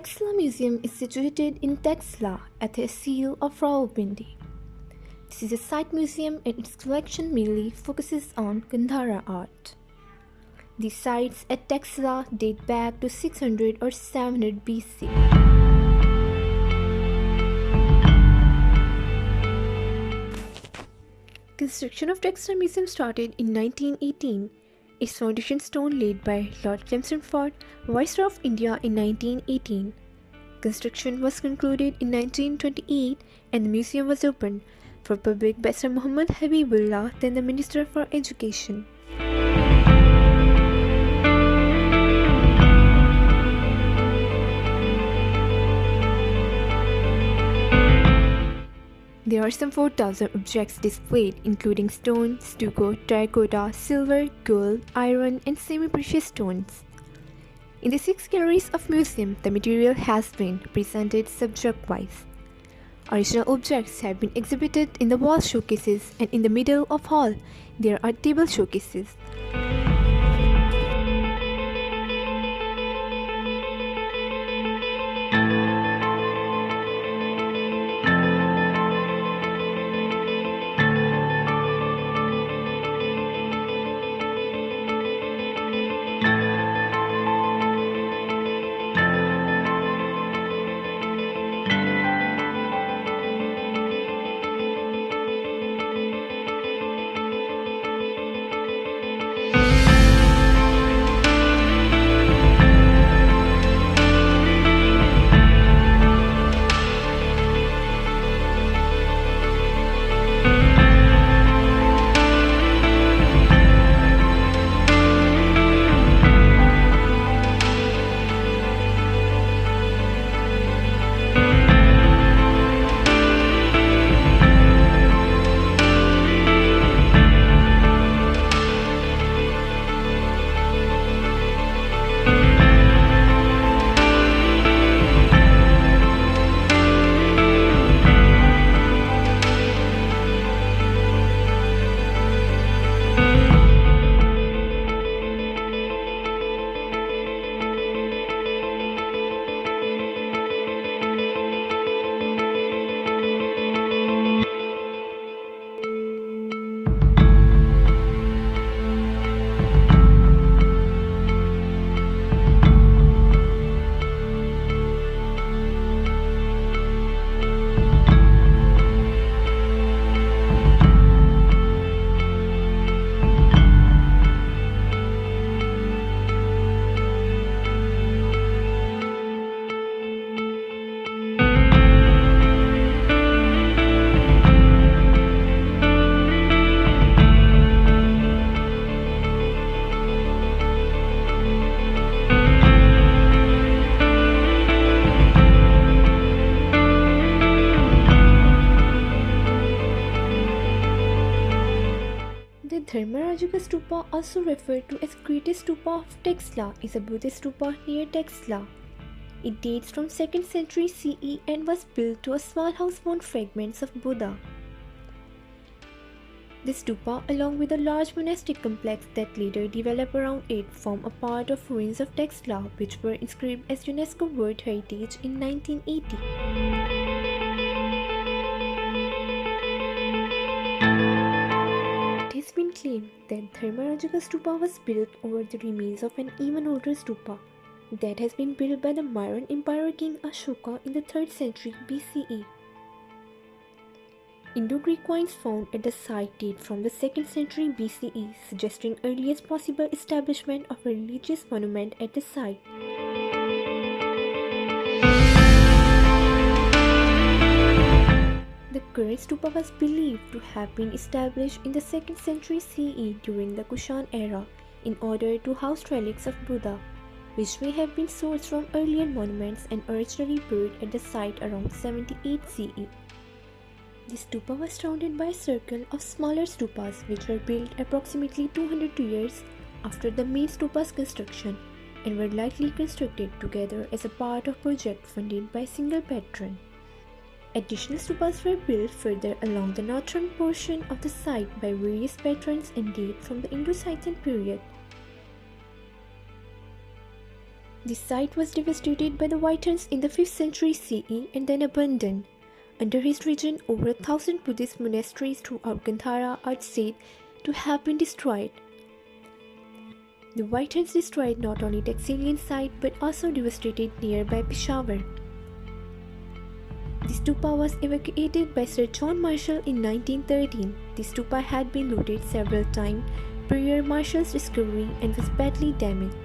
Taxila Museum is situated in Taxila at the Seal of Rawalpindi. This is a site museum and its collection mainly focuses on Gandhara art. These sites at Taxila date back to 600 or 700 BC. Construction of Taxila Museum started in 1918. Its foundation stone laid by Lord Chelmsford, Viceroy of India in 1918. Construction was concluded in 1928 and the museum was opened for public by Sir Muhammad Habibullah, then the Minister for Education. There are some 4,000 objects displayed, including stone, stucco, terracotta, silver, gold, iron, and semi-precious stones. In the 6 galleries of museum, the material has been presented subject-wise. Original objects have been exhibited in the wall showcases, and in the middle of hall, there are table showcases. The Dharmaraja Stupa, also referred to as Greatest Stupa of Taxila, is a Buddhist stupa near Taxila. It dates from 2nd century CE and was built to a small house-bound fragments of Buddha. This stupa, along with a large monastic complex that later developed around it, form a part of ruins of Taxila, which were inscribed as UNESCO World Heritage in 1980. It has been claimed that Dharmaraja Stupa was built over the remains of an even older stupa that has been built by the Mauryan Emperor King Ashoka in the 3rd century BCE. Indo-Greek coins found at the site date from the 2nd century BCE, suggesting earliest possible establishment of a religious monument at the site. The current stupa was believed to have been established in the 2nd century CE during the Kushan era in order to house relics of Buddha, which may have been sourced from earlier monuments and originally buried at the site around 78 CE. This stupa was surrounded by a circle of smaller stupas which were built approximately 202 years after the main stupa's construction and were likely constructed together as a part of a project funded by a single patron. Additional stupas were built further along the northern portion of the site by various patrons and date from the Indo-Scythian period. The site was devastated by the Wytans in the 5th century CE and then abandoned. Under his regime, over 1,000 Buddhist monasteries throughout Gandhara are said to have been destroyed. The Wytans destroyed not only Taxilian site but also devastated nearby Peshawar. The stupa was evacuated by Sir John Marshall in 1913. The stupa had been looted several times prior Marshall's discovery and was badly damaged.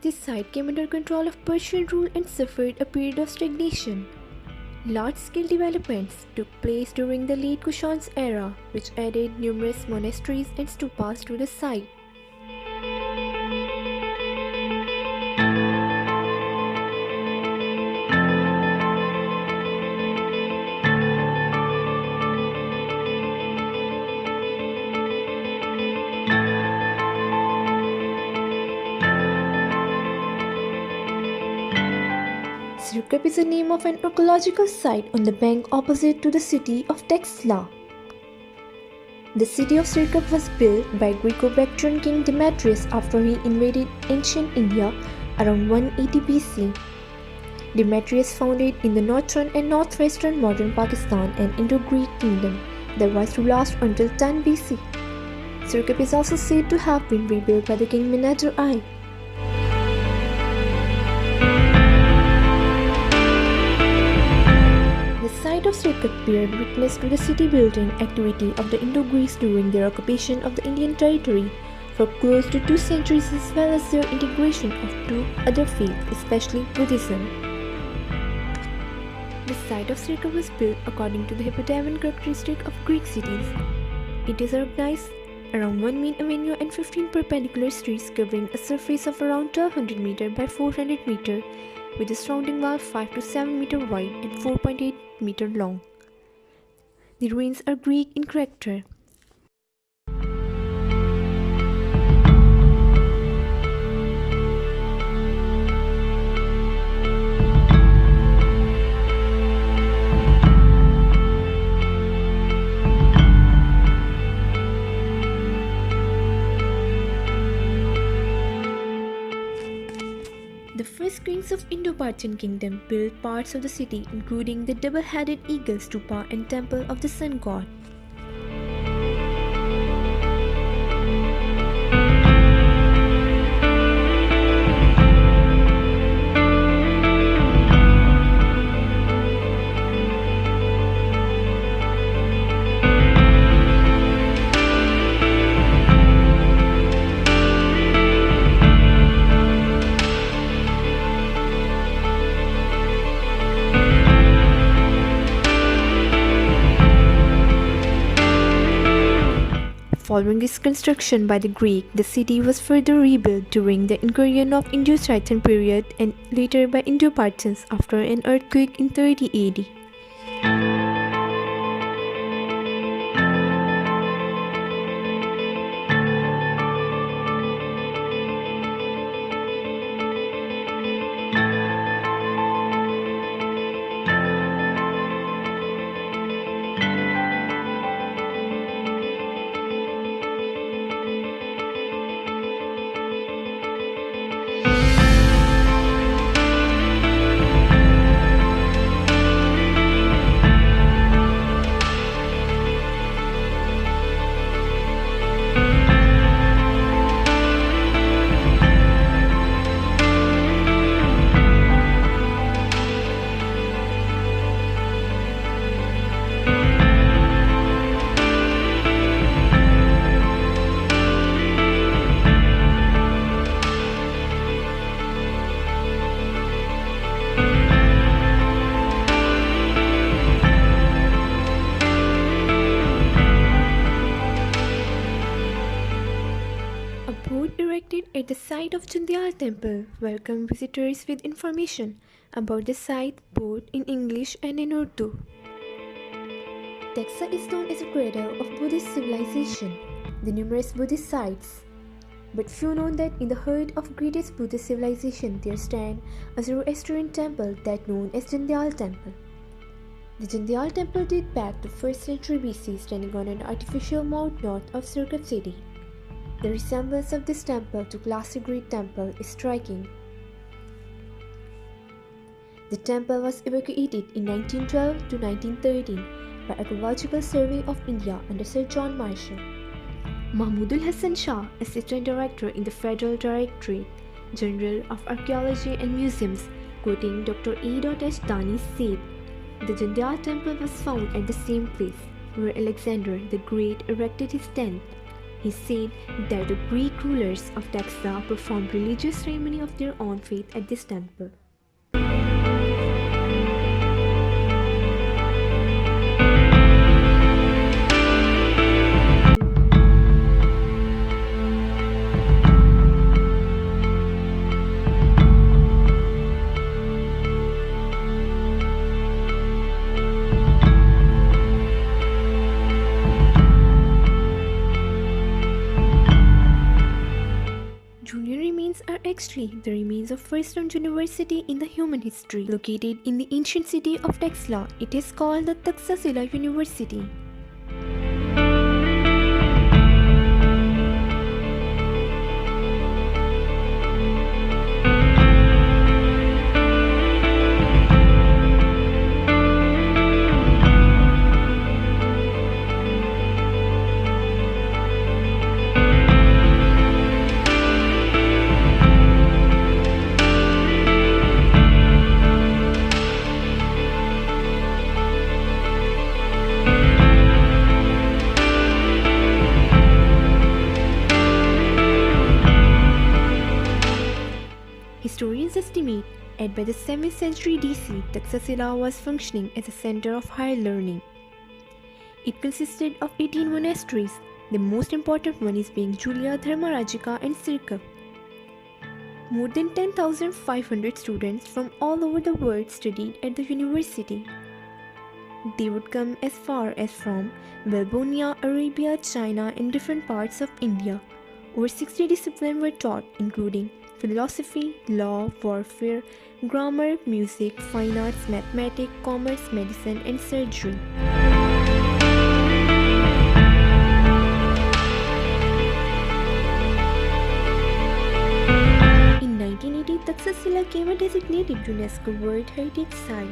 This site came under control of Persian rule and suffered a period of stagnation. Large-scale developments took place during the late Kushan era, which added numerous monasteries and stupas to the site. Sirkap is the name of an archaeological site on the bank opposite to the city of Taxila. The city of Sirkap was built by Greco-Bactrian king Demetrius after he invaded ancient India around 180 BC. Demetrius founded in the northern and northwestern modern Pakistan an Indo-Greek kingdom that was to last until 10 BC. Sirkap is also said to have been rebuilt by the king Menander I. The site of Sirkap bears witness to the city-building activity of the Indo-Greeks during their occupation of the Indian territory for close to 2 centuries, as well as their integration of 2 other faiths, especially Buddhism. The site of Sirkap was built according to the Hippodamon characteristic of Greek cities. It is organized around 1 main avenue and 15 perpendicular streets covering a surface of around 1200 meter by 400 meter, with a surrounding wall 5 to 7 meter wide and 4.8 meter long. The ruins are Greek in character. The first kings of Indo-Parthian kingdom built parts of the city, including the double-headed eagle stupa and temple of the sun god. Following its construction by the Greek, the city was further rebuilt during the incursion of Indo-Scythian period and later by Indo-Parthians after an earthquake in 30 AD. Board erected at the site of Jandial Temple welcome visitors with information about the site both in English and in Urdu. Taxa is known as a cradle of Buddhist civilization, the numerous Buddhist sites. But few know that in the heart of greatest Buddhist civilization there stands a Zoroastrian temple that known as Jandial Temple. The Jandial Temple dates back to 1st century BC, standing on an artificial mount north of Sirkap city. The resemblance of this temple to classic Greek temple is striking. The temple was evacuated in 1912 to 1913 by Archaeological Survey of India under Sir John Marshall. Mahmudul Hassan Shah, Assistant Director in the Federal Directorate General of Archaeology and Museums, quoting Dr. E.H. Dani, said, "The Jandial Temple was found at the same place where Alexander the Great erected his tent." He said that the Greek rulers of Taxa performed religious ceremony of their own faith at this temple. Junior remains are actually the remains of first known university in the human history. Located in the ancient city of Taxila, it is called the Taxila University. Historians estimate that by the 7th century DC, Taxila was functioning as a center of higher learning. It consisted of 18 monasteries, the most important one is being Julia, Dharmarajika and Sirkap. More than 10,500 students from all over the world studied at the university. They would come as far as from Babylonia, Arabia, China and different parts of India. Over 60 disciplines were taught, including philosophy, law, warfare, grammar, music, fine arts, mathematics, commerce, medicine, and surgery. In 1980, Taxila became a designated UNESCO World Heritage Site.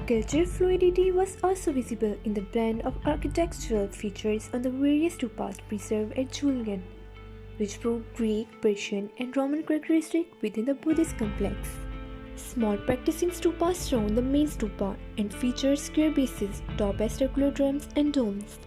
Cultural fluidity was also visible in the blend of architectural features on the various stupas preserved at Julian, which proved Greek, Persian, and Roman characteristics within the Buddhist complex. Small practicing stupas surround the main stupa and feature square bases topped by circular drums and domes.